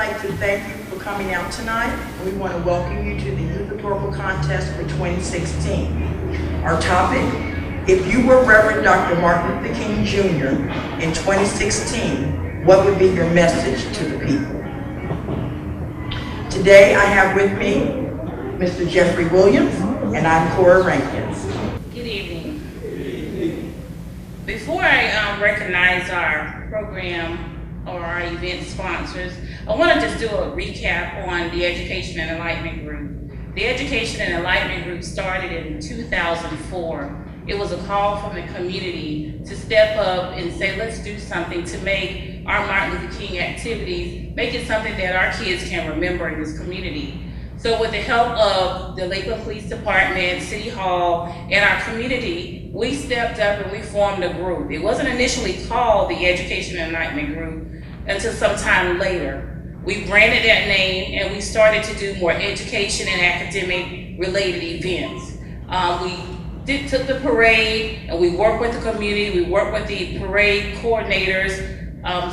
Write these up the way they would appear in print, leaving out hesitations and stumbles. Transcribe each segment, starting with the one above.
like to thank you for coming out tonight. We want to welcome you to the Youth Oratorical Contest for 2016. Our topic, if you were Reverend Dr. Martin Luther King Jr. in 2016, what would be your message to the people? Today I have with me Mr. Jeffrey Williams, and I'm Cora Rankins. Good evening. Before I recognize our program or our event sponsors, I want to just do a recap on the Education and Enlightenment Group. The Education and Enlightenment Group started in 2004. It was a call from the community to step up and say, let's do something to make our Martin Luther King activities, make it something that our kids can remember in this community. So with the help of the Lakeland Police Department, City Hall, and our community, we stepped up and we formed a group. It wasn't initially called the Education and Enlightenment Group until some time later. We branded that name and we started to do more education and academic related events. We took the parade and we worked with the community, we worked with the parade coordinators,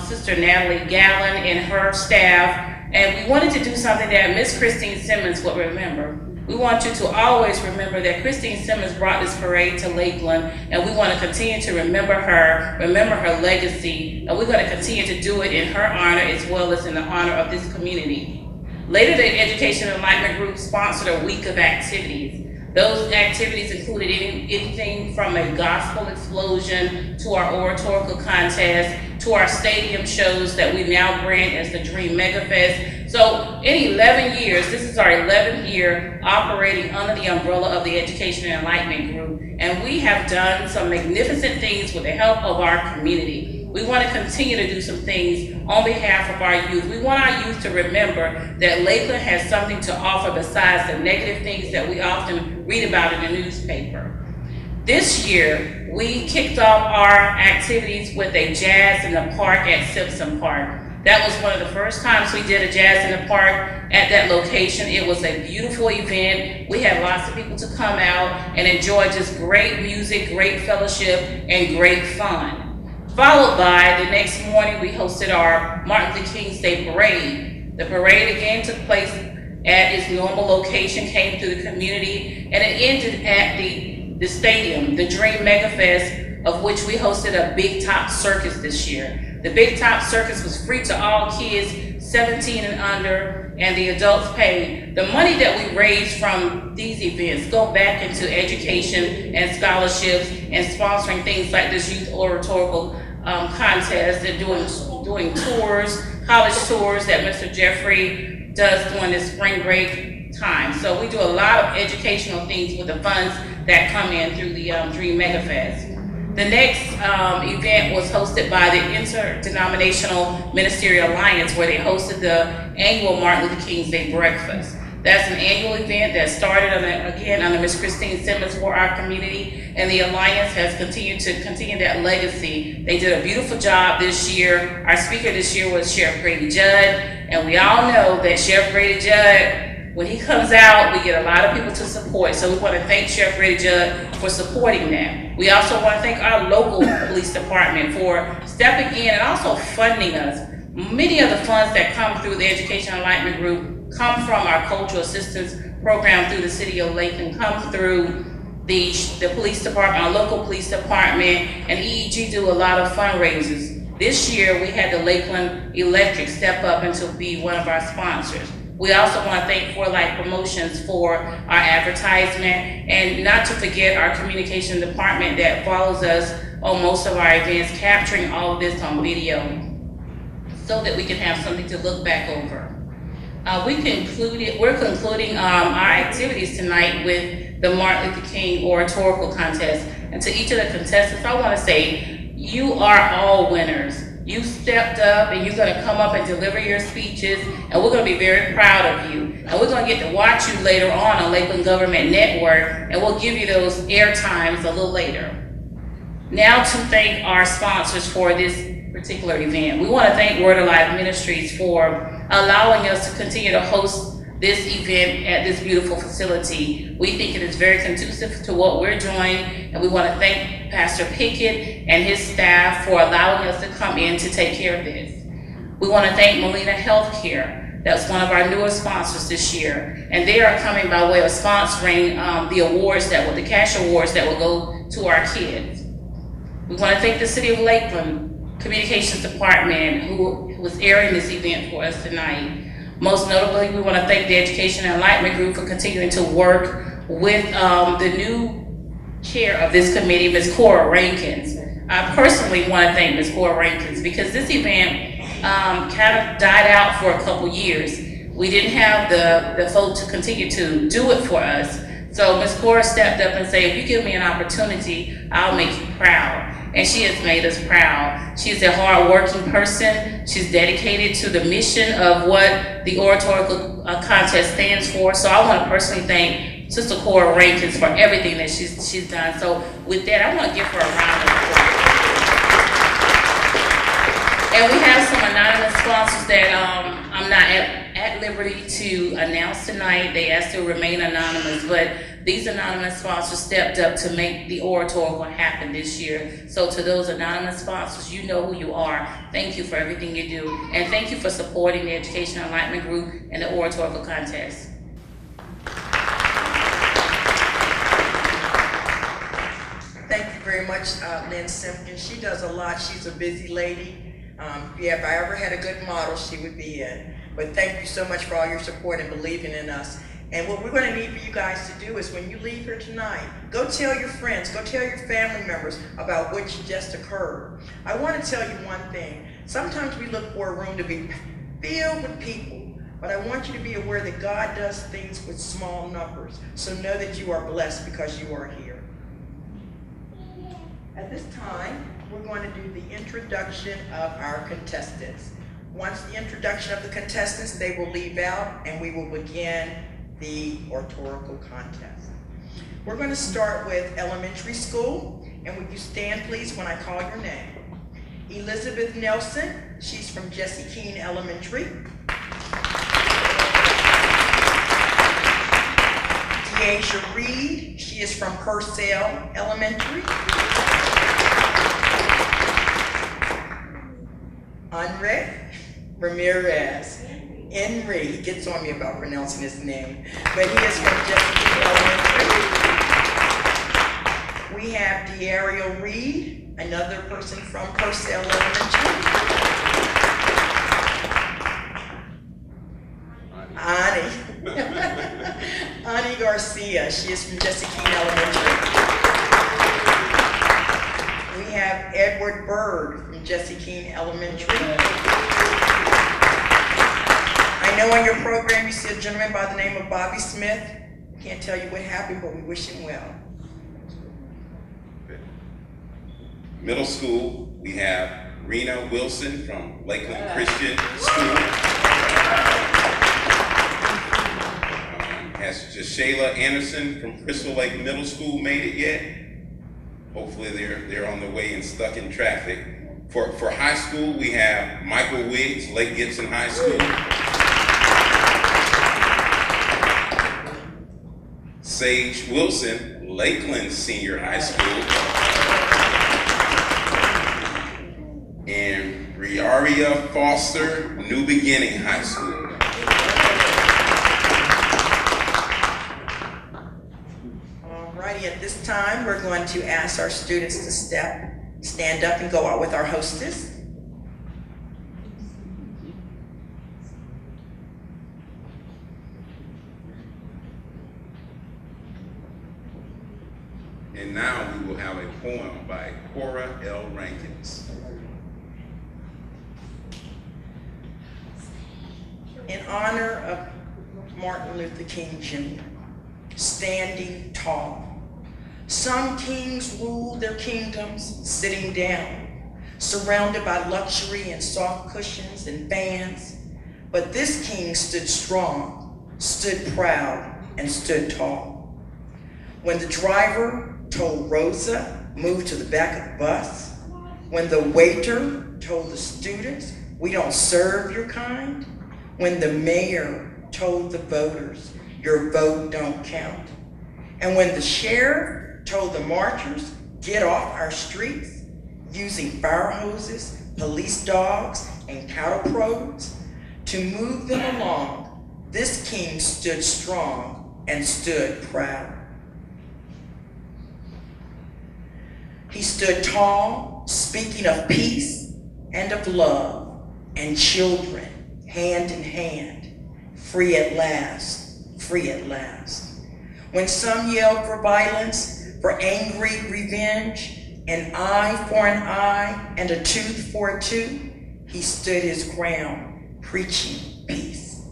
Sister Natalie Gallen and her staff, and we wanted to do something that Miss Christine Simmons would remember. We want you to always remember that Christine Simmons brought this parade to Lakeland, and we want to continue to remember her legacy, and we're going to continue to do it in her honor as well as in the honor of this community. Later, the Education and Enlightenment Group sponsored a week of activities. Those activities included anything from a gospel explosion to our oratorical contest to our stadium shows that we now brand as the Dream Megafest. So in 11 years, this is our 11th year operating under the umbrella of the Education and Enlightenment Group, and we have done some magnificent things with the help of our community. We want to continue to do some things on behalf of our youth. We want our youth to remember that Lakeland has something to offer besides the negative things that we often read about in the newspaper. This year, we kicked off our activities with a jazz in the park at Simpson Park. That was one of the first times we did a jazz in the park at that location. It was a beautiful event. We had lots of people to come out and enjoy just great music, great fellowship, and great fun. Followed by, the next morning, we hosted our Martin Luther King Day Parade. The parade again took place at its normal location, came through the community, and it ended at the stadium, the Dream Megafest, of which we hosted a Big Top Circus this year. The Big Top Circus was free to all kids 17 and under, and the adults paid. The money that we raised from these events go back into education and scholarships and sponsoring things like this Youth Oratorical contest and doing tours, college tours that Mr. Jeffrey does during the spring break time. So we do a lot of educational things with the funds that come in through the Dream Megafest. The next event was hosted by the Interdenominational Ministerial Alliance, where they hosted the annual Martin Luther King Day Breakfast. That's an annual event that started under Ms. Christine Simmons for our community, and the Alliance has continued that legacy. They did a beautiful job this year. Our speaker this year was Sheriff Grady Judd, and we all know that Sheriff Grady Judd, when he comes out, we get a lot of people to support. So we want to thank Sheriff Grady Judd for supporting that. We also want to thank our local police department for stepping in and also funding us. Many of the funds that come through the Education and Enlightenment Group come from our cultural assistance program through the city of Lakeland, come through the police department, our local police department, and EEG do a lot of fundraisers. This year, we had the Lakeland Electric step up and to be one of our sponsors. We also want to thank For Life Promotions for our advertisement, and not to forget our communication department that follows us on most of our events, capturing all of this on video so that we can have something to look back over. We're concluding our activities tonight with the Martin Luther King Oratorical Contest. And to each of the contestants, I want to say, you are all winners. You stepped up and you're going to come up and deliver your speeches, and we're going to be very proud of you. And we're going to get to watch you later on Lakeland Government Network, and we'll give you those air times a little later. Now to thank our sponsors for this particular event. We want to thank Word of Life Ministries for allowing us to continue to host this event at this beautiful facility. We think it is very conducive to what we're doing, and we want to thank Pastor Pickett and his staff for allowing us to come in to take care of this. We want to thank Molina Healthcare. That's one of our newest sponsors this year. And they are coming by way of sponsoring the awards the cash awards that will go to our kids. We want to thank the City of Lakeland Communications Department who was airing this event for us tonight. Most notably, we want to thank the Education and Enlightenment Group for continuing to work with the new chair of this committee, Ms. Cora Rankins. I personally want to thank Ms. Cora Rankins because this event kind of died out for a couple years. We didn't have the folks to continue to do it for us. So Ms. Cora stepped up and said, if you give me an opportunity, I'll make you proud. And she has made us proud. She's a hard-working person. She's dedicated to the mission of what the Oratorical contest stands for. So I want to personally thank Sister Cora Rankins for everything that she's done. So with that, I want to give her a round of applause. And we have some anonymous sponsors that I'm not at liberty to announce tonight. They asked to remain anonymous, but these anonymous sponsors stepped up to make the Oratorical happen this year. So to those anonymous sponsors, you know who you are. Thank you for everything you do. And thank you for supporting the Education Enlightenment Group and the Oratorical contest. Thank you very much, Lynn Simpkins. She does a lot. She's a busy lady. If I ever had a good model, she would be in. But thank you so much for all your support and believing in us. And what we're going to need for you guys to do is when you leave here tonight, go tell your friends, go tell your family members about what just occurred. I want to tell you one thing. Sometimes we look for a room to be filled with people, but I want you to be aware that God does things with small numbers. So know that you are blessed because you are here. At this time, we're going to do the introduction of our contestants. Once the introduction of the contestants, they will leave out and we will begin the Oratorical contest. We're going to start with elementary school, and would you stand please when I call your name? Elizabeth Nelson, she's from Jesse Keene Elementary. Deasia Reed, she is from Purcell Elementary. Andre Ramirez. Henry, he gets on me about pronouncing his name, but he is from Jesse Keene Elementary. We have Deario Reed, another person from Purcell Elementary. Ani Garcia, she is from Jesse Keene Elementary. We have Edward Bird from Jesse Keene Elementary. I know on your program you see a gentleman by the name of Bobby Smith. Can't tell you what happened, but we wish him well. Middle school, we have Rena Wilson from Lakeland Christian School. Has Shayla Anderson from Crystal Lake Middle School made it yet? Hopefully they're on the way and stuck in traffic. For high school, we have Michael Wiggs, Lake Gibson High School. Sage Wilson, Lakeland Senior High School. And Riaria Foster, New Beginning High School. Alrighty, at this time, we're going to ask our students to stand up and go out with our hostess. And now we will have a poem by Cora L. Rankins. In honor of Martin Luther King Jr., standing tall. Some kings ruled their kingdoms sitting down, surrounded by luxury and soft cushions and fans. But this king stood strong, stood proud, and stood tall. When the driver told Rosa, move to the back of the bus, when the waiter told the students, we don't serve your kind, when the mayor told the voters, your vote don't count, and when the sheriff told the marchers, get off our streets, using fire hoses, police dogs, and cattle prods. To move them along, this king stood strong and stood proud. He stood tall, speaking of peace and of love, and children, hand in hand, free at last, free at last. When some yelled for violence, for angry revenge, an eye for an eye and a tooth for a tooth, he stood his ground, preaching peace.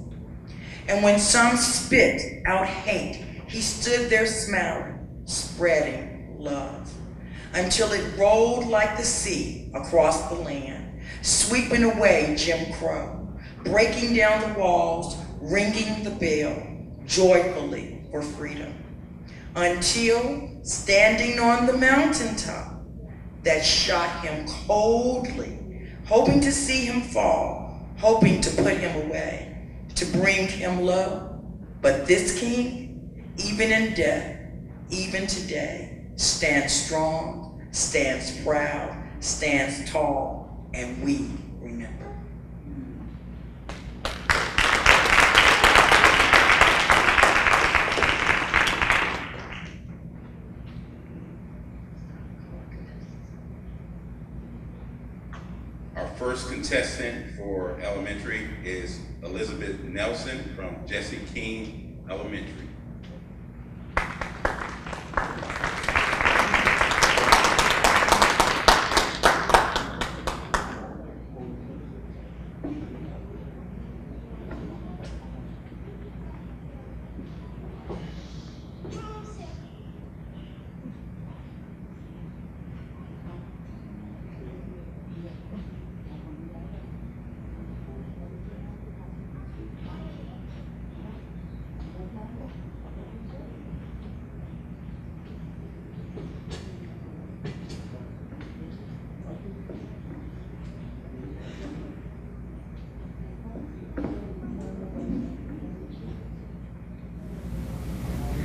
And when some spit out hate, he stood there smiling, spreading love, until it rolled like the sea across the land, sweeping away Jim Crow, breaking down the walls, ringing the bell, joyfully for freedom. Until, standing on the mountaintop, that shot him coldly, hoping to see him fall, hoping to put him away, to bring him low. But this king, even in death, even today, stands strong, stands proud, stands tall, and we remember. Our first contestant for elementary is Elizabeth Nelson from Jesse King Elementary.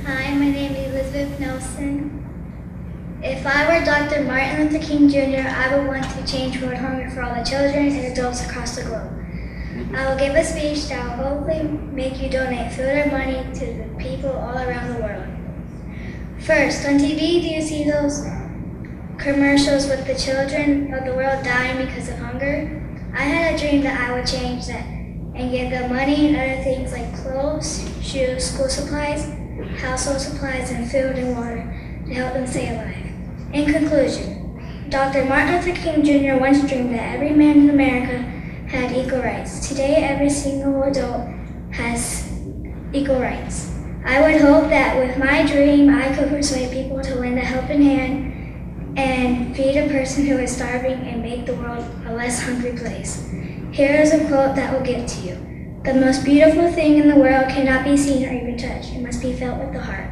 Hi, my name is Elizabeth Nelson. If I were Dr. Martin Luther King Jr., I would want to change world hunger for all the children and adults across the globe. I will give a speech that will hopefully make you donate food or money to the people all around the world. First, on TV, do you see those commercials with the children of the world dying because of hunger? I had a dream that I would change that and give them money and other things like clothes, shoes, school supplies, household supplies, and food and water to help them stay alive. In conclusion, Dr. Martin Luther King Jr. once dreamed that every man in America had equal rights. Today, every single adult has equal rights. I would hope that with my dream, I could persuade people to lend a helping hand and feed a person who is starving and make the world a less hungry place. Here is a quote that will get to you. The most beautiful thing in the world cannot be seen or even touched. It must be felt with the heart.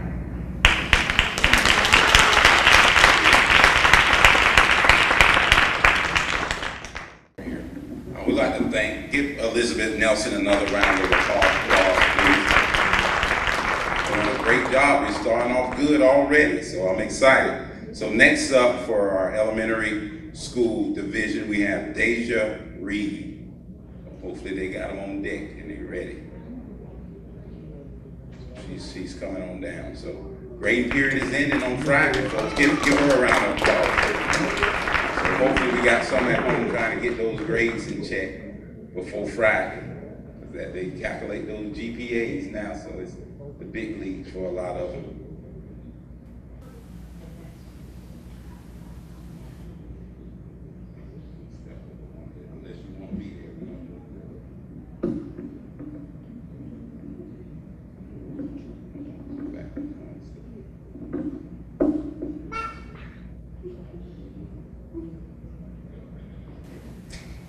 I would like to give Elizabeth Nelson another round of applause, please. Doing a great job. You're starting off good already, so I'm excited. So next up for our elementary school division, we have Deja Reed. Hopefully they got them on deck and they're ready. She's coming on down. So grading period is ending on Friday, folks. Give her a round of applause. So hopefully we got some at home trying to get those grades in check before Friday. That they calculate those GPAs now, so it's the big leagues for a lot of them. Unless you want to be there.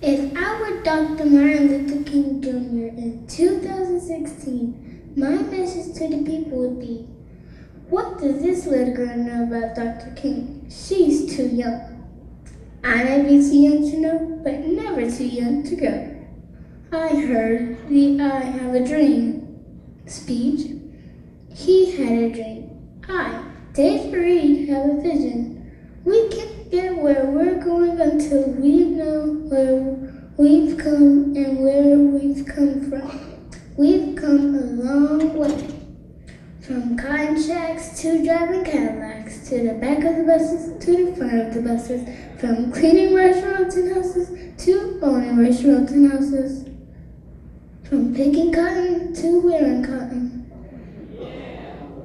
If I were Dr. Martin Luther King Jr. in 2016, my message to the people would be, what does this little girl know about Dr. King? She's too young. I may be too young to know, but never too young to go. I heard the I have a dream speech. He had a dream. I, Dave Reed, have a vision. We can get where we're going until we know where we've come and where we've come from. We've come a long way. From cotton shacks to driving Cadillacs, to the back of the buses, to the front of the buses, from cleaning restaurants and houses to owning restaurants and houses, from picking cotton to wearing cotton.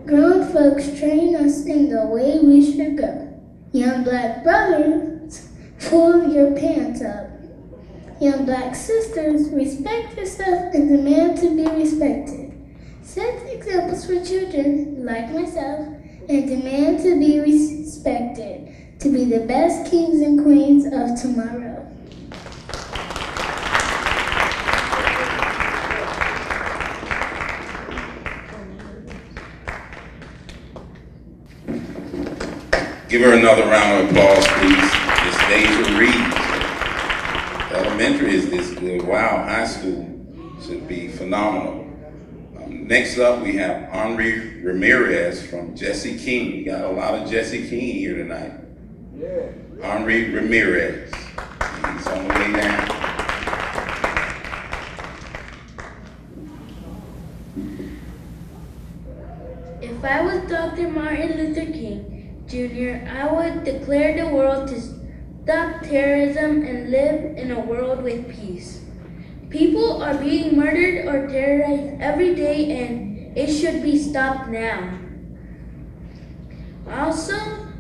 Grown folks train us in the way we should go. Young black brothers, pull your pants up. Young black sisters, respect yourself and demand to be respected. Set examples for children like myself and demand to be respected, to be the best kings and queens of tomorrow. Give her another round of applause, please. Miss Deja Reed. Elementary is this good. Wow, high school should be phenomenal. Next up, we have Henri Ramirez from Jesse King. We got a lot of Jesse King here tonight. Yeah. Henri Ramirez. He's on the way down. If I was Dr. Martin Luther King Jr., I would declare the world to stop terrorism and live in a world with peace. People are being murdered or terrorized every day, and it should be stopped now. Also,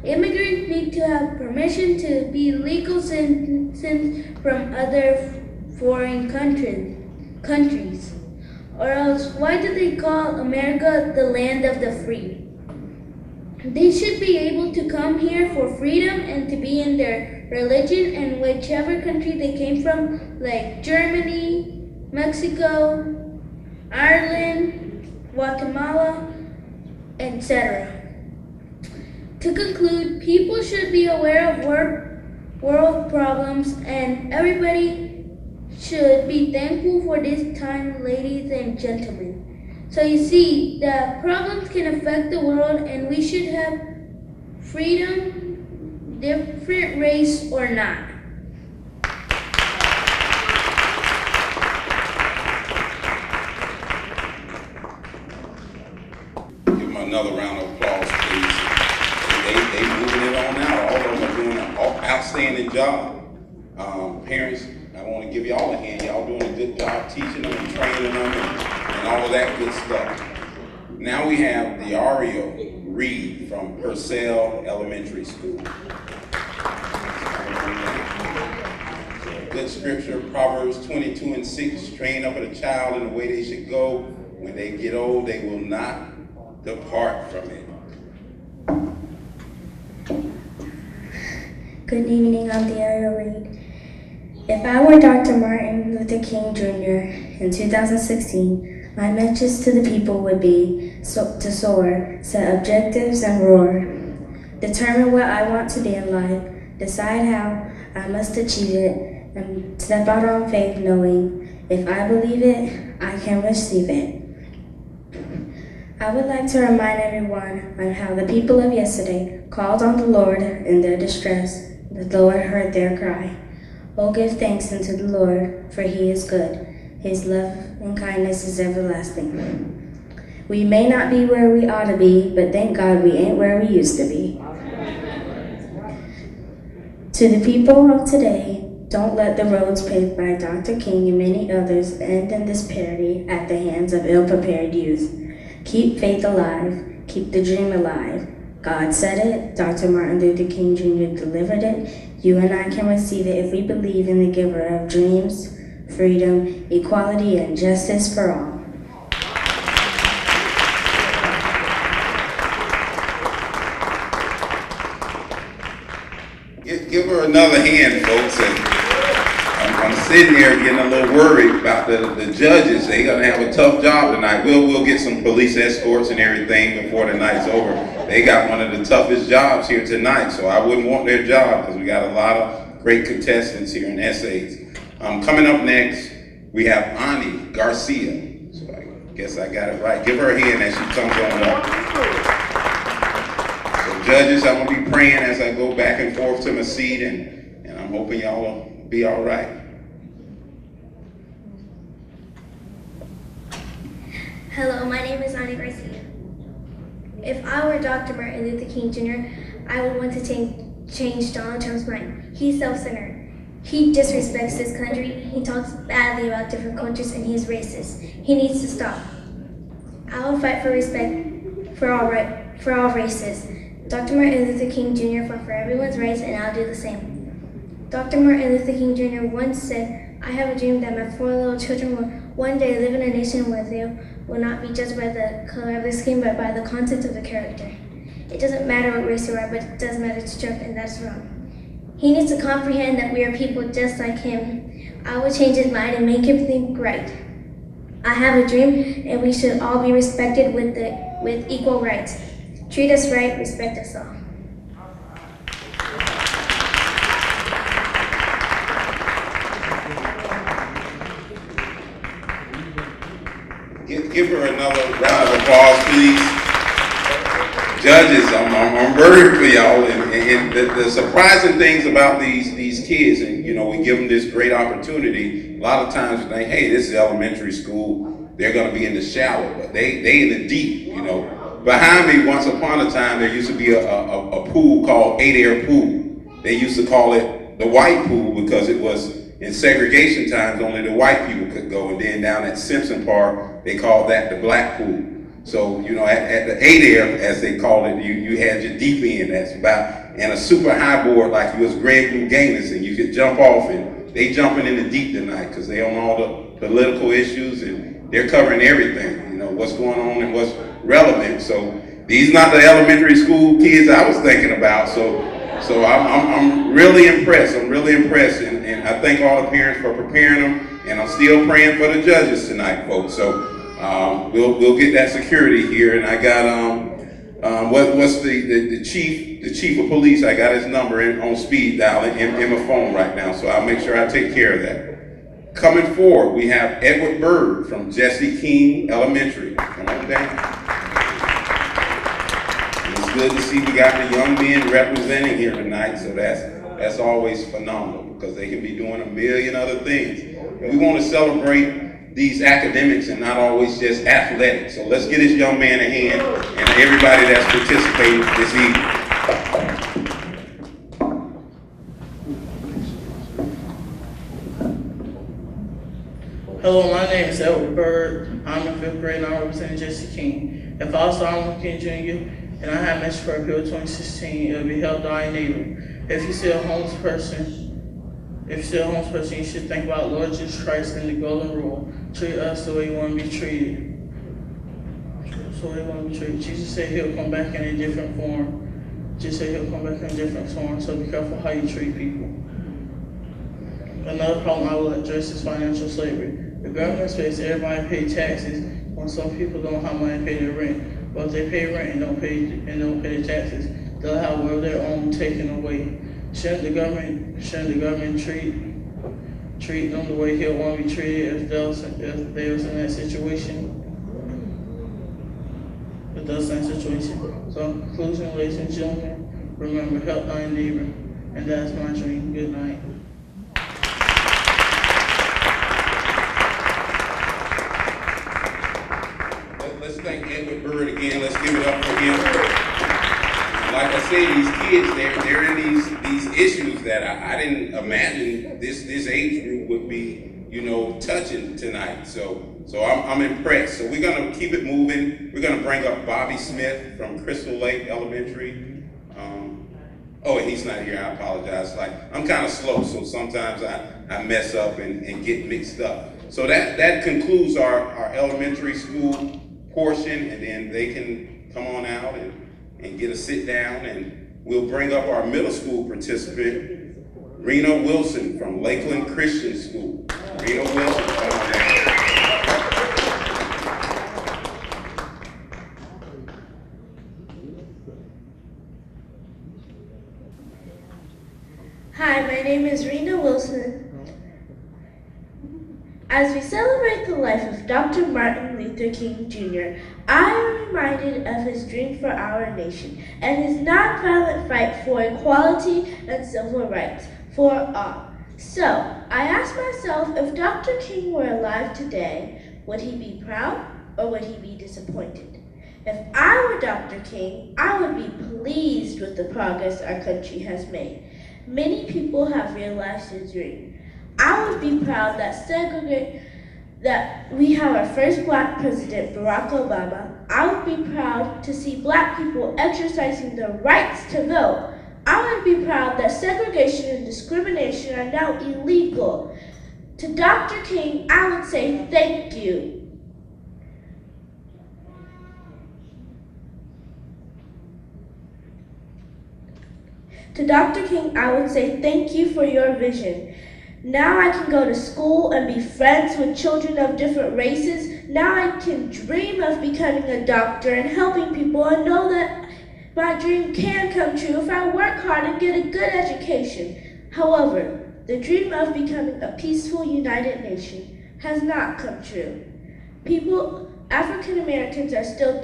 immigrants need to have permission to be legal citizens from other foreign countries. Or else, why do they call America the land of the free? They should be able to come here for freedom and to be in their religion and whichever country they came from, like Germany, Mexico, Ireland, Guatemala, etc. To conclude, people should be aware of world problems and everybody should be thankful for this time, ladies and gentlemen. So you see, the problems can affect the world and we should have freedom, different race or not. Give them another round of applause, please. They moving it on out. All of them are doing an outstanding job. Parents, I want to give y'all a hand. Y'all doing a good job teaching them and training them and all of that good stuff. Now we have Diario Reed from Purcell Elementary School. Good scripture, Proverbs 22:6, train up a child in the way they should go. When they get old, they will not depart from it. Good evening, I'm Diario Reed. If I were Dr. Martin Luther King Jr. in 2016, my message to the people would be to soar, set objectives, and roar. Determine what I want to be in life, decide how I must achieve it, and step out on faith knowing if I believe it, I can receive it. I would like to remind everyone on how the people of yesterday called on the Lord in their distress. The Lord heard their cry. Oh, give thanks unto the Lord, for he is good. His love and kindness is everlasting. We may not be where we ought to be, but thank God we ain't where we used to be. To the people of today, don't let the roads paved by Dr. King and many others end in disparity at the hands of ill-prepared youth. Keep faith alive. Keep the dream alive. God said it. Dr. Martin Luther King Jr. delivered it. You and I can receive it if we believe in the giver of dreams, freedom, equality, and justice for all. Give her another hand, folks. And I'm sitting there getting a little worried about the judges. They're going to have a tough job tonight. We'll get some police escorts and everything before the night's over. They got one of the toughest jobs here tonight, so I wouldn't want their job because we got a lot of great contestants here in essays. Coming up next, we have Ani Garcia. So I guess I got it right. Give her a hand as she comes on up. So judges, I'm gonna be praying as I go back and forth to my seat, and I'm hoping y'all will be all right. Hello, my name is Ani Garcia. If I were Dr. Martin Luther King Jr., I would want to change Donald Trump's mind. He's self-centered. He disrespects his country, he talks badly about different cultures, and he's racist. He needs to stop. I will fight for respect for all races. Dr. Martin Luther King Jr. fought for everyone's rights, and I'll do the same. Dr. Martin Luther King Jr. once said, "I have a dream that my 4 little children will one day live in a nation where they will not be judged by the color of their skin, but by the content of their character." It doesn't matter what race you are, but it does matter to Trump, and that's wrong. He needs to comprehend that we are people just like him. I will change his mind and make him think right. I have a dream, and we should all be respected with equal rights. Treat us right, respect us all. Give her another round of applause, please. Judges, I'm worried for y'all, and the surprising things about these kids, and we give them this great opportunity. A lot of times we think, hey, this is elementary school, they're going to be in the shallow, but they in the deep. Behind me, once upon a time, there used to be a pool called 8-air pool. They used to call it the white pool because it was in segregation times only the white people could go, and then down at Simpson Park they called that the black pool. So, at the 8-air, as they call it, you had your deep end that's about, and a super high board like you was Greg Louganis, and you could jump off, and they jumping in the deep tonight because they on all the political issues, and they're covering everything, what's going on and what's relevant. So these not the elementary school kids I was thinking about. So I'm really impressed. I'm really impressed, and I thank all the parents for preparing them, and I'm still praying for the judges tonight, folks. So we'll get that security here, and I got what's the chief of police? I got his number on speed dial in my phone right now, so I'll make sure I take care of that. Coming forward, we have Edward Bird from Jesse King Elementary. Come on down. It's good to see we got the young men representing here tonight, so that's always phenomenal because they can be doing a million other things. And we want to celebrate these academics and not always just athletics. So let's give this young man a hand and everybody that's participating this evening. Hello, my name is Edward Bird. I'm in 5th grade and I represent Jesse King. If I was Donald Martin King Jr. and I had a message for Appeal 2016, it would be help thy neighbor. If you see a homeless person, you should think about Lord Jesus Christ and the golden rule. Treat us the way you want to be treated. Jesus said he'll come back in a different form. So be careful how you treat people. Another problem I will address is financial slavery. The government expects everybody to pay taxes when some people don't have money to pay their rent. But if they pay rent and don't pay their taxes, they'll have one of their own taken away. Shouldn't the government treat them the way he'll want to be treated if they was in that situation? So in conclusion, ladies and gentlemen, remember, help thy neighbor, and that's my dream. Good night. Let's thank Edward Bird again. Let's give it up for him. Like I say, these kids, they're in these issues that I didn't imagine this age group would be, touching tonight. So I'm impressed. So we're gonna keep it moving. We're gonna bring up Bobby Smith from Crystal Lake Elementary. Oh, he's not here. I apologize. I'm kind of slow, so sometimes I mess up and get mixed up. So that concludes our elementary school portion, and then they can come on out and get a sit down, and we'll bring up our middle school participant, Rena Wilson from Lakeland Christian School. Rena Wilson, come on down. Hi, my name is Rena Wilson. As we celebrate the life of Dr. Martin Luther King Jr., I am reminded of his dream for our nation and his nonviolent fight for equality and civil rights for all. So, I ask myself, if Dr. King were alive today, would he be proud or would he be disappointed? If I were Dr. King, I would be pleased with the progress our country has made. Many people have realized his dream. I would be proud that we have our first Black president, Barack Obama. I would be proud to see Black people exercising their rights to vote. I would be proud that segregation and discrimination are now illegal. To Dr. King, I would say thank you. To Dr. King, I would say thank you for your vision. Now I can go to school and be friends with children of different races. Now I can dream of becoming a doctor and helping people, and know that my dream can come true if I work hard and get a good education. However, the dream of becoming a peaceful, united nation has not come true. African Americans are still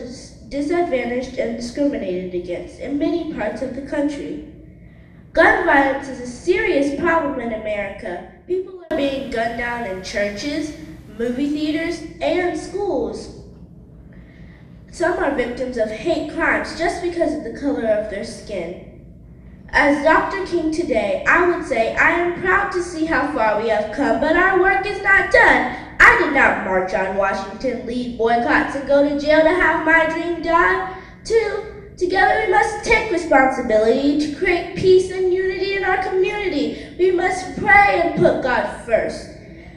disadvantaged and discriminated against in many parts of the country. Gun violence is a serious problem in America. People are being gunned down in churches, movie theaters, and schools. Some are victims of hate crimes just because of the color of their skin. As Dr. King today, I would say I am proud to see how far we have come, but our work is not done. I did not march on Washington, lead boycotts, and go to jail to have my dream die. Together we must take responsibility to create peace and unity in our community. We must pray and put God first.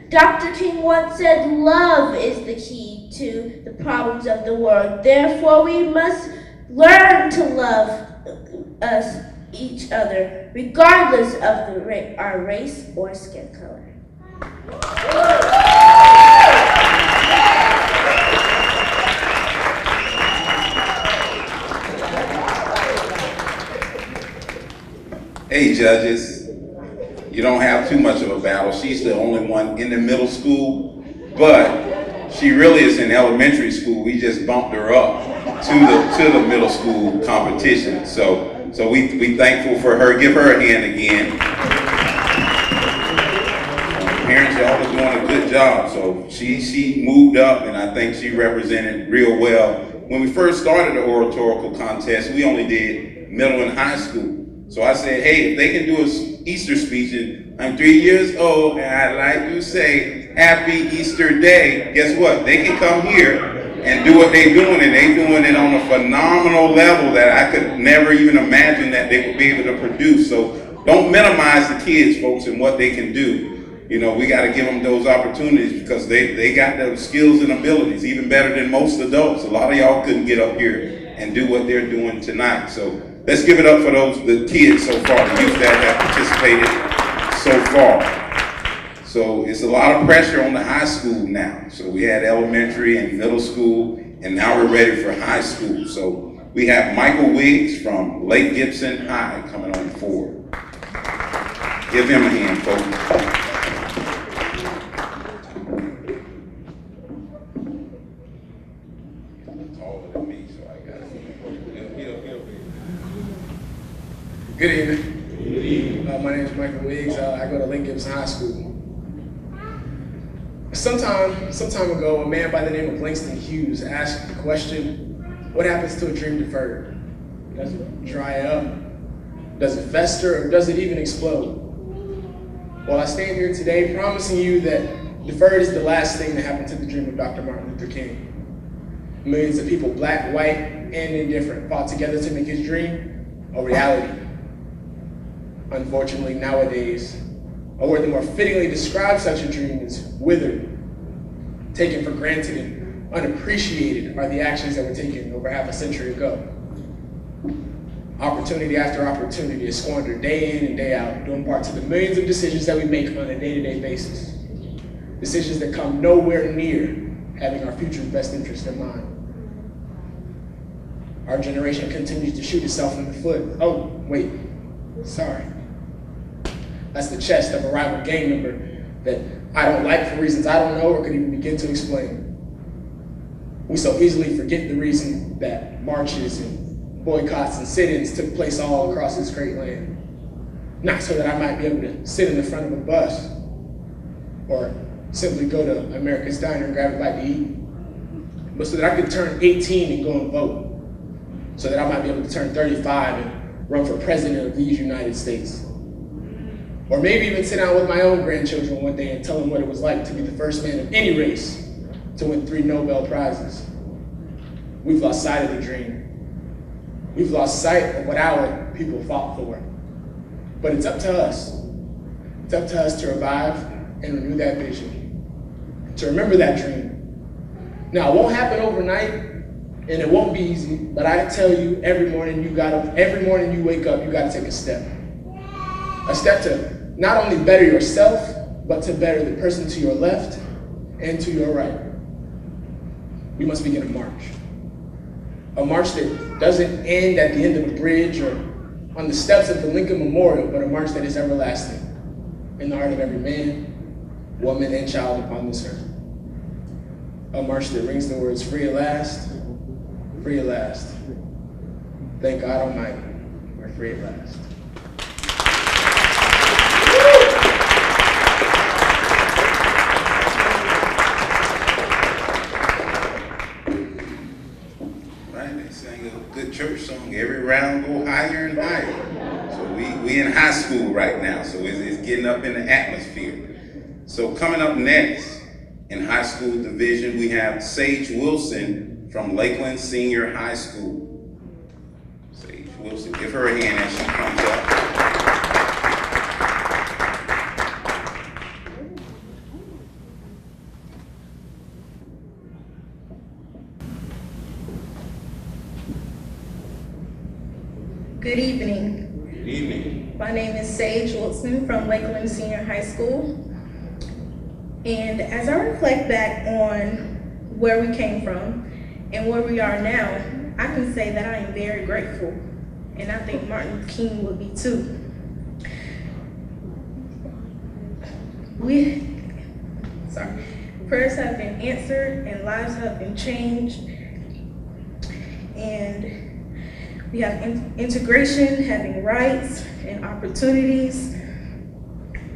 Dr. King once said, love is the key to the problems of the world. Therefore, we must learn to love each other, regardless of our race or skin color. Hey judges, you don't have too much of a battle. She's the only one in the middle school, but she really is in elementary school. We just bumped her up to the middle school competition. So we thankful for her. Give her a hand again. Parents, y'all are doing a good job. So she moved up, and I think she represented real well. When we first started the oratorical contest, we only did middle and high school. So I said, hey, if they can do an Easter speech, and I'm 3 years old, and I'd like to say Happy Easter Day, guess what? They can come here and do what they're doing, and they're doing it on a phenomenal level that I could never even imagine that they would be able to produce. So don't minimize the kids, folks, and what they can do. You know, we got to give them those opportunities because they got those skills and abilities, even better than most adults. A lot of y'all couldn't get up here and do what they're doing tonight. So let's give it up for the kids so far, the youth that have participated so far. So it's a lot of pressure on the high school now. So we had elementary and middle school, and now we're ready for high school. So we have Michael Wiggs from Lake Gibson High coming on forward. Give him a hand, folks. Good evening. My name is Michael Wiggs. I go to Lake Gibson High School. Some time ago, a man by the name of Langston Hughes asked the question, what happens to a dream deferred? Does it dry up? Does it fester? Or does it even explode? Well, I stand here today promising you that deferred is the last thing that happened to the dream of Dr. Martin Luther King. Millions of people, black, white, and indifferent, fought together to make his dream a reality. Unfortunately, nowadays, a word that more fittingly describes such a dream is withered, taken for granted, and unappreciated are the actions that were taken over half a century ago. Opportunity after opportunity is squandered day in and day out, due in part to the millions of decisions that we make on a day-to-day basis. Decisions that come nowhere near having our future's best interest in mind. Our generation continues to shoot itself in the foot. Oh, wait, sorry. That's the chest of a rival gang member that I don't like for reasons I don't know or could even begin to explain. We so easily forget the reason that marches and boycotts and sit-ins took place all across this great land. Not so that I might be able to sit in the front of a bus or simply go to America's Diner and grab a bite to eat, but so that I could turn 18 and go and vote, so that I might be able to turn 35 and run for president of these United States. Or maybe even sit down with my own grandchildren one day and tell them what it was like to be the first man of any race to win 3 Nobel Prizes. We've lost sight of the dream. We've lost sight of what our people fought for. But it's up to us. It's up to us to revive and renew that vision, to remember that dream. Now, it won't happen overnight, and it won't be easy, but I tell you, every morning you wake up, you gotta take a step. A step to not only better yourself, but to better the person to your left and to your right. We must begin a march. A march that doesn't end at the end of a bridge or on the steps of the Lincoln Memorial, but a march that is everlasting in the heart of every man, woman, and child upon this earth. A march that rings the words, free at last, free at last. Thank God Almighty, we're free at last. They sang a good church song, every round go higher and higher. So we in high school right now, so it's getting up in the atmosphere. So coming up next in high school division, we have Sage Wilson from Lakeland Senior High School. Sage Wilson, give her a hand as she comes up. Good evening. Good evening. My name is Sage Wilson from Lakeland Senior High School. And as I reflect back on where we came from and where we are now, I can say that I am very grateful. And I think Martin Luther King would be too. Prayers have been answered and lives have been changed. And we have integration, having rights and opportunities.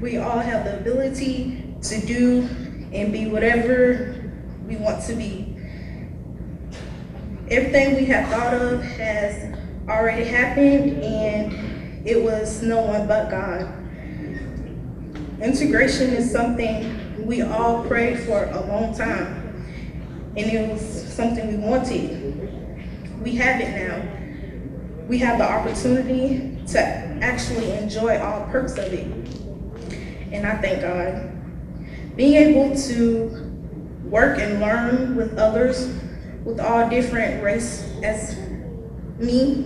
We all have the ability to do and be whatever we want to be. Everything we have thought of has already happened, and it was no one but God. Integration is something we all prayed for a long time, and it was something we wanted. We have it now. We have the opportunity to actually enjoy all perks of it. And I thank God. Being able to work and learn with others with all different race as me,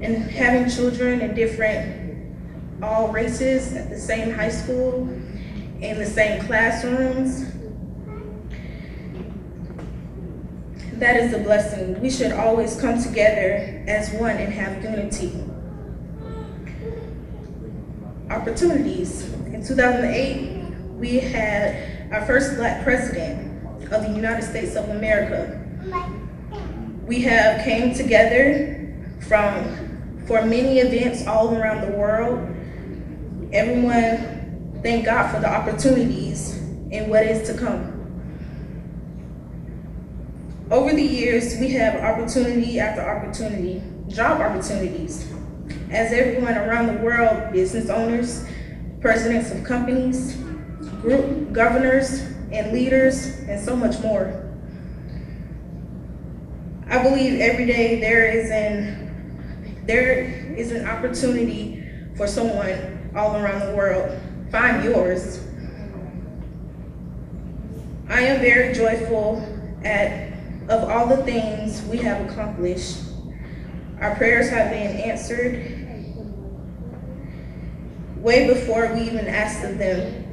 and having children in different, all races at the same high school, in the same classrooms, that is a blessing. We should always come together as one and have unity. Opportunities. In 2008, we had our first Black president of the United States of America. We have came together for many events all around the world. Everyone, thank God for the opportunities and what is to come. Over the years, we have opportunity after opportunity, job opportunities. As everyone around the world, business owners, presidents of companies, group governors and leaders, and so much more. I believe every day there is an opportunity for someone all around the world. Find yours. I am very joyful of all the things we have accomplished. Our prayers have been answered way before we even asked of them.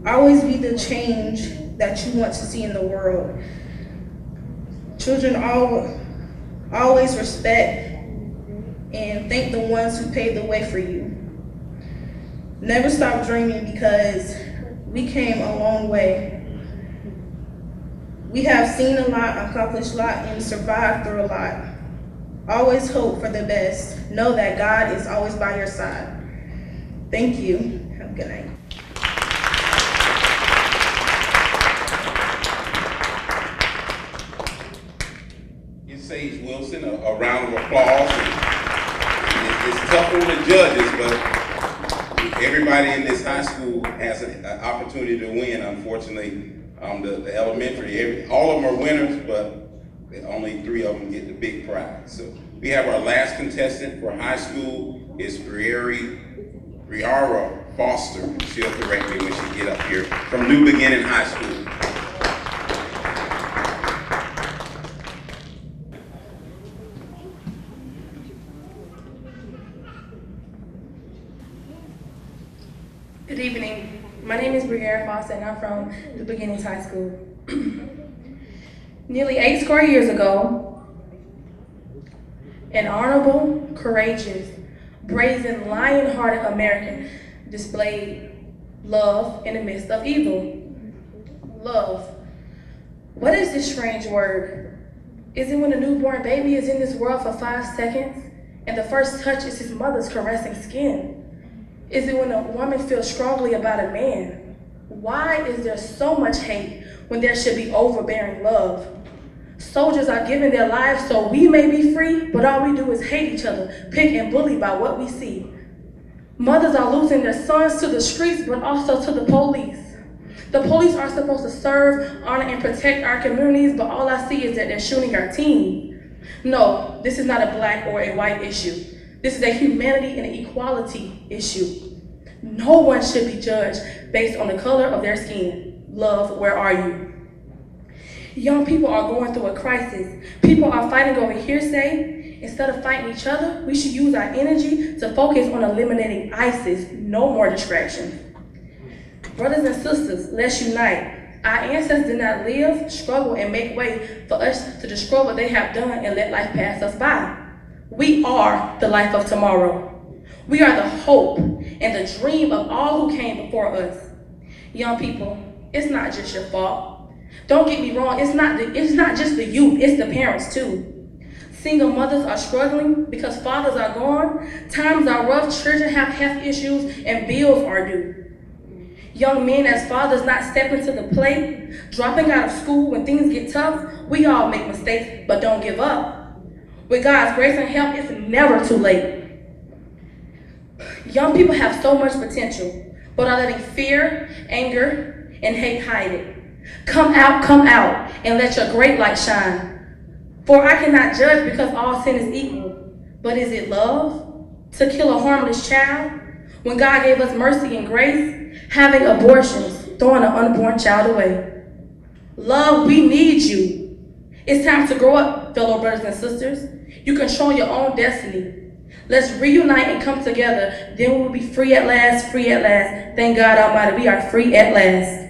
Always be the change that you want to see in the world. Children always respect and thank the ones who paved the way for you. Never stop dreaming because we came a long way. We have seen a lot, accomplished a lot, and survived through a lot. Always hope for the best. Know that God is always by your side. Thank you. Have a good night. Give Sage Wilson a round of applause. It's tough on the judges, but everybody in this high school has an opportunity to win. Unfortunately, the elementary, all of them are winners, but only 3 of them get the big prize. So we have our last contestant for high school is Briara Foster. She'll correct me when she get up here, from New Beginning High School. Good evening. My name is Briara Foster and I'm from the Beginnings High School. Nearly 8 square years ago, an honorable, courageous, brazen, lion-hearted American displayed love in the midst of evil. Love. What is this strange word? Is it when a newborn baby is in this world for 5 seconds and the first touch is his mother's caressing skin? Is it when a woman feels strongly about a man? Why is there so much hate when there should be overbearing love? Soldiers are giving their lives so we may be free, but all we do is hate each other, pick and bully by what we see. Mothers are losing their sons to the streets, but also to the police. The police are supposed to serve, honor, and protect our communities, but all I see is that they're shooting our teens. No, this is not a black or a white issue. This is a humanity and equality issue. No one should be judged based on the color of their skin. Love, where are you? Young people are going through a crisis. People are fighting over hearsay. Instead of fighting each other, we should use our energy to focus on eliminating ISIS. No more distractions. Brothers and sisters, let's unite. Our ancestors did not live, struggle, and make way for us to destroy what they have done and let life pass us by. We are the life of tomorrow. We are the hope and the dream of all who came before us. Young people, it's not just your fault. Don't get me wrong, it's not just the youth, it's the parents too. Single mothers are struggling because fathers are gone, times are rough, children have health issues, and bills are due. Young men as fathers not stepping to the plate, dropping out of school when things get tough. We all make mistakes, but don't give up. With God's grace and help, it's never too late. Young people have so much potential, but are letting fear, anger, and hate hide it. Come out, and let your great light shine. For I cannot judge because all sin is equal. But is it love to kill a harmless child when God gave us mercy and grace? Having abortions, throwing an unborn child away. Love, we need you. It's time to grow up, fellow brothers and sisters. You control your own destiny. Let's reunite and come together. Then we will be free at last, free at last. Thank God Almighty, we are free at last.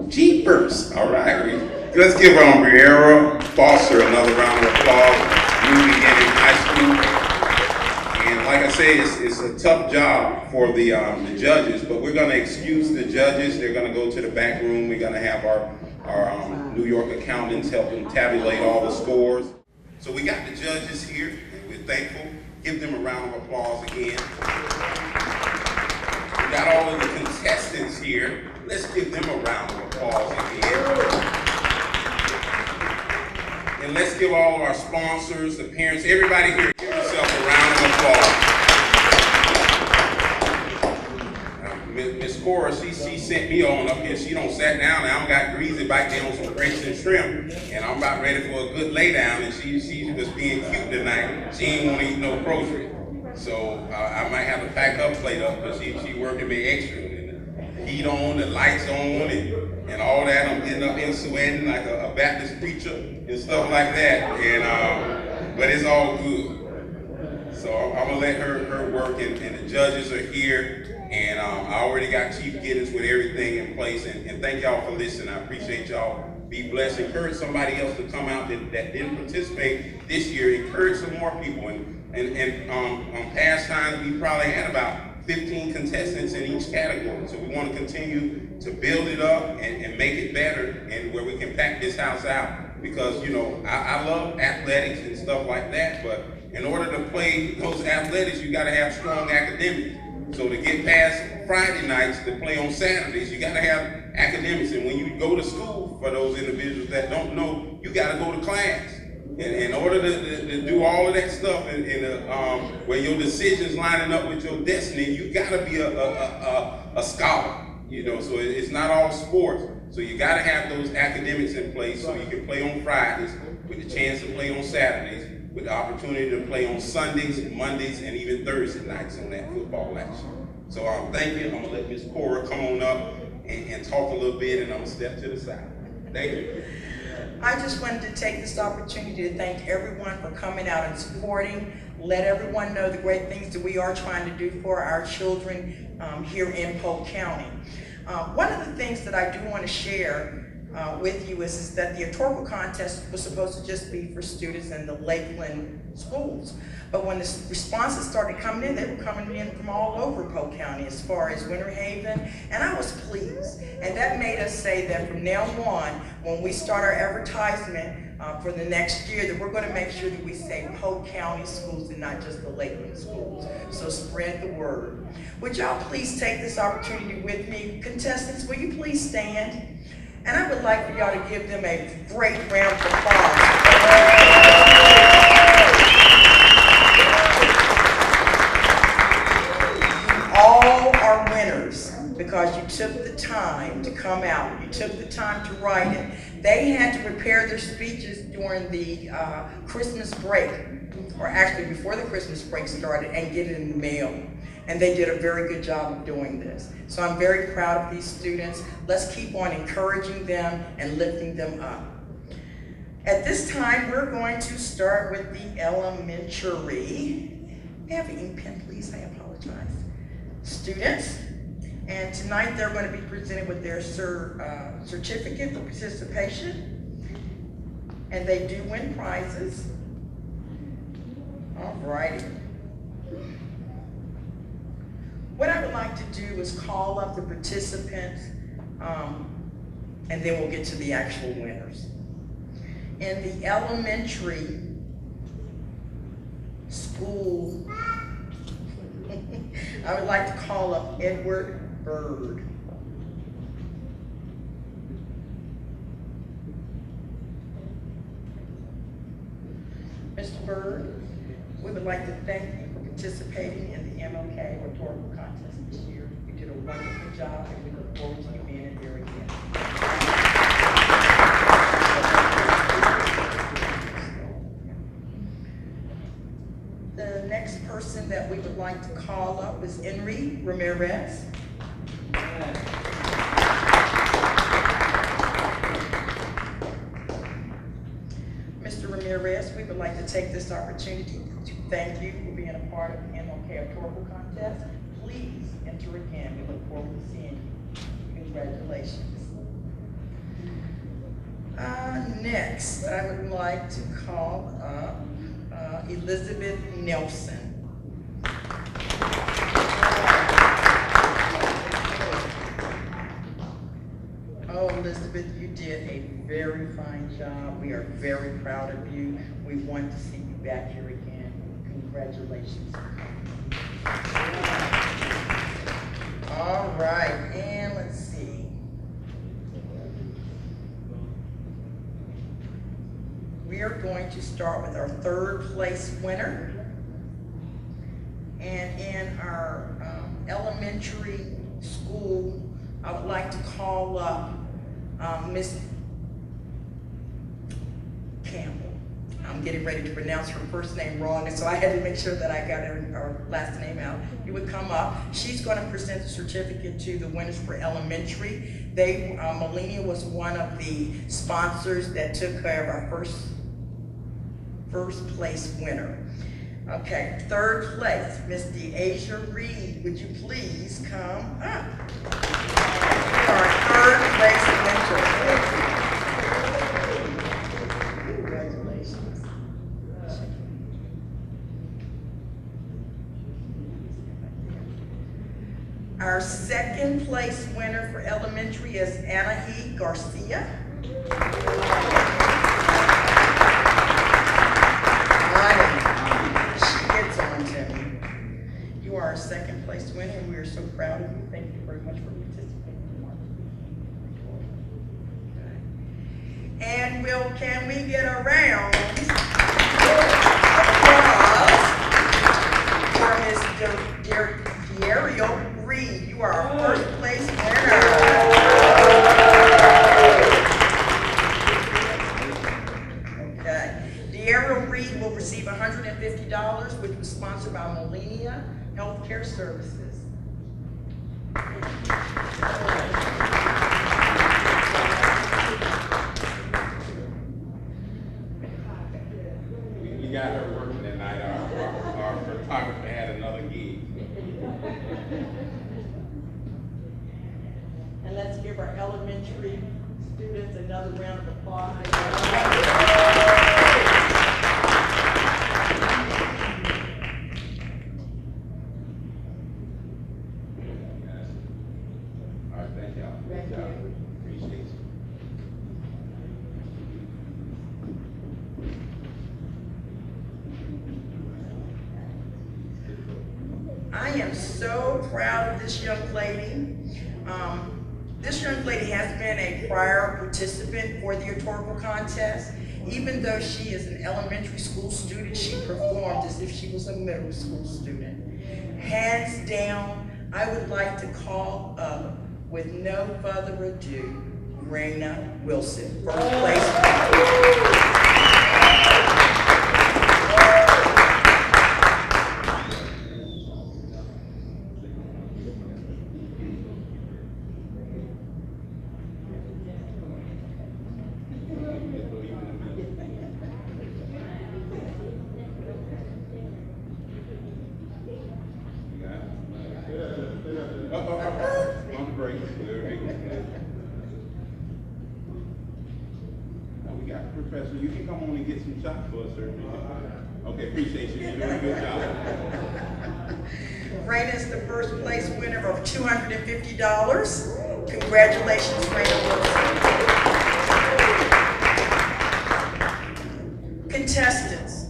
Jeepers. All right. Let's give Briara Foster another round of applause. New Beginning High School. And like I say, it's a tough job for the judges, but we're going to excuse the judges. They're going to go to the back room. We're going to have our New York accountants help them tabulate all the scores. So we got the judges here. We're thankful. Give them a round of applause again. We got all of the contestants here. Let's give them a round of applause again. And let's give all of our sponsors, the parents, everybody here, give yourself a round of applause. Miss Cora, she sent me on up here. She don't sat down now. I got greasy back there on some grapes and shrimp, and I'm about ready for a good lay down. And she was being cute tonight. She ain't want to eat no groceries, so I might have to pack her plate up because she working me extra. Heat on, the lights on, and all that. I'm getting up in sweating like a Baptist preacher and stuff like that. And but it's all good. So I'm gonna let her work, and the judges are here. And I already got Chief Giddens with everything in place, and thank y'all for listening. I appreciate y'all. Be blessed. Encourage somebody else to come out that didn't participate this year. Encourage some more people. And past times, we probably had about 15 contestants in each category. So we want to continue to build it up and make it better, and where we can pack this house out. Because, you know, I love athletics and stuff like that, but in order to play those athletics, you got to have strong academics. So to get past Friday nights to play on Saturdays, you got to have academics. And when you go to school, for those individuals that don't know, you got to go to class. And in order to do all of that stuff, where your decisions lining up with your destiny, you got to be a scholar. You know, so it's not all sports. So you got to have those academics in place so you can play on Fridays with the chance to play on Saturdays, with the opportunity to play on Sundays, Mondays, and even Thursday nights on that football action. So thank you. I'm gonna let Ms. Cora come on up and talk a little bit, and I'm gonna step to the side. Thank you. I just wanted to take this opportunity to thank everyone for coming out and supporting. Let everyone know the great things that we are trying to do for our children here in Polk County. One of the things that I do want to share with you is that the Oratorical contest was supposed to just be for students in the Lakeland schools. But when the responses started coming in, they were coming in from all over Polk County as far as Winter Haven, and I was pleased. And that made us say that from now on, when we start our advertisement for the next year, that we're going to make sure that we say Polk County schools and not just the Lakeland schools. So spread the word. Would y'all please take this opportunity with me? Contestants, will you please stand? And I would like for y'all to give them a great round of applause. All are winners because you took the time to come out. You took the time to write it. They had to prepare their speeches during the Christmas break, or actually before the Christmas break started, and get it in the mail. And they did a very good job of doing this. So I'm very proud of these students. Let's keep on encouraging them and lifting them up. At this time, we're going to start with the elementary. May I have an ink pen, please? I apologize. Students. And tonight they're going to be presented with their certificate for participation. And they do win prizes. All righty. What I would like to do is call up the participants, and then we'll get to the actual winners. In the elementary school, I would like to call up Edward Bird. Mr. Bird, we would like to thank you for participating in the MLK Oratorical contest this year. You did a wonderful job, and we look forward to you being in here again. The next person that we would like to call up is Henry Ramirez. Mr. Ramirez, we would like to take this opportunity to thank you for being a part of the MLK Oratorical contest. Please enter again. We look forward to seeing you. Congratulations. Next, I would like to call up Elizabeth Nelson. Oh, Elizabeth, you did a very fine job. We are very proud of you. We want to see you back here again. Congratulations. All right, and let's see. We are going to start with our third place winner. And in our elementary school, I would like to call up Miss Campbell. I'm getting ready to pronounce her first name wrong, and so I had to make sure that I got her last name out. You would come up. She's going to present the certificate to the winners for elementary. Melania was one of the sponsors that took care of our first place winner. Okay, third place, Miss Deasia Reed, would you please come up? You are third place winner. Congratulations. Our second place winner for elementary is Anahi Garcia. She gets on to me. You are our second place winner, and we are so proud of you. Thank you very much for participating. And can we get a round of applause for Ms. D'Ariel Reed? You are our first place winner. Okay. D'Ariel Reed will receive $150, which was sponsored by Molina Healthcare Services. We got her working tonight. Our photographer had another gig. And let's give our elementary students another round of applause. All right, thank y'all. Good job. Appreciate you. I am so proud of this young lady. This young lady has been a prior participant for the Oratorical contest. Even though she is an elementary school student, she performed as if she was a middle school student. Hands down, I would like to call up, with no further ado, Raina Wilson, first place. On the break. Now we got Professor. You can come on and get some shots for us, sir. Okay, appreciate you. You're doing a good job. Raina is the first place winner of $250. Congratulations, Raina Wilson. Contestants,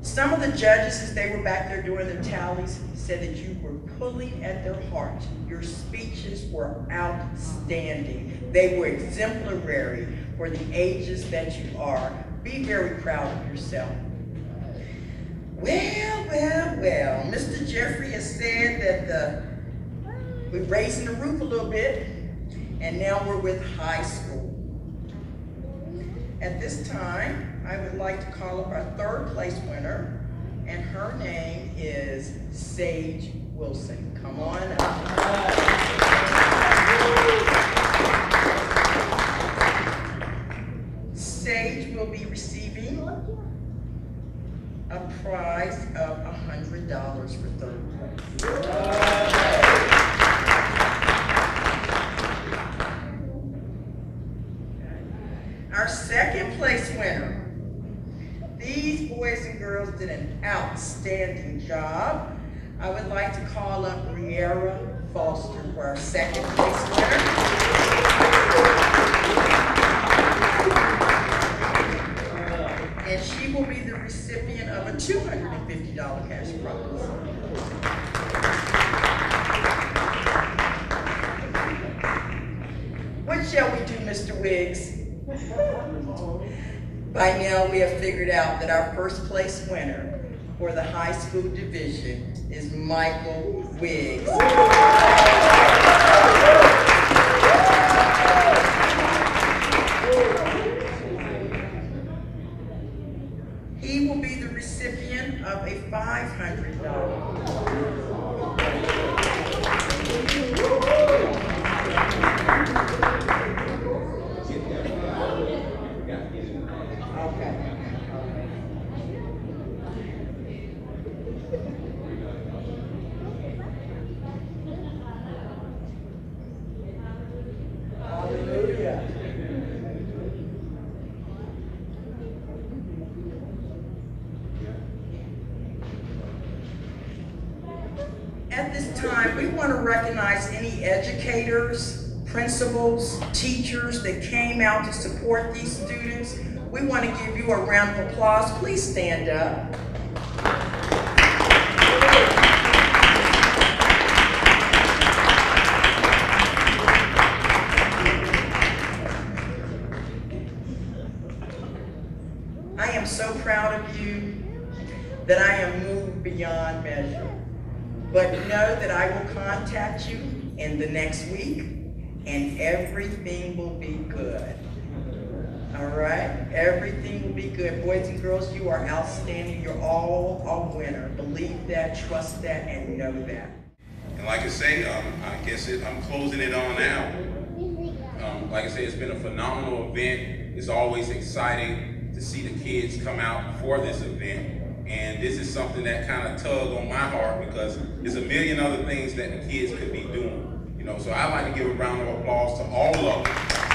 some of the judges, as they were back there doing their tallies, said that you were pulling at their heart. Your speeches were outstanding. They were exemplary for the ages that you are. Be very proud of yourself. Well, Mr. Jeffrey has said that we're raising the roof a little bit, and now we're with high school. At this time, I would like to call up our third place winner, and her name is Sage Wilson. Come on up. Sage will be receiving a prize of $100 for third place. Our second place winner. These boys and girls did an outstanding job. I would like to call up Riera Foster for our second place winner. And she will be the recipient of a $250 cash prize. What shall we do, Mr. Wiggs? By now, we have figured out that our first place winner for the high school division is Michael Wiggs. He will be the recipient of a $500. time, we want to recognize any educators, principals, teachers that came out to support these students. We want to give you a round of applause. Please stand up. I am so proud of you that I am moved beyond measure. But know that I will contact you in the next week and everything will be good. All right? Everything will be good. Boys and girls, you are outstanding. You're all a winner. Believe that, trust that, and know that. And like I say, I guess I'm closing it on out. Like I say, it's been a phenomenal event. It's always exciting to see the kids come out for this event. And this is something that kind of tugged on my heart because there's a million other things that the kids could be doing. You know, so I'd like to give a round of applause to all of them.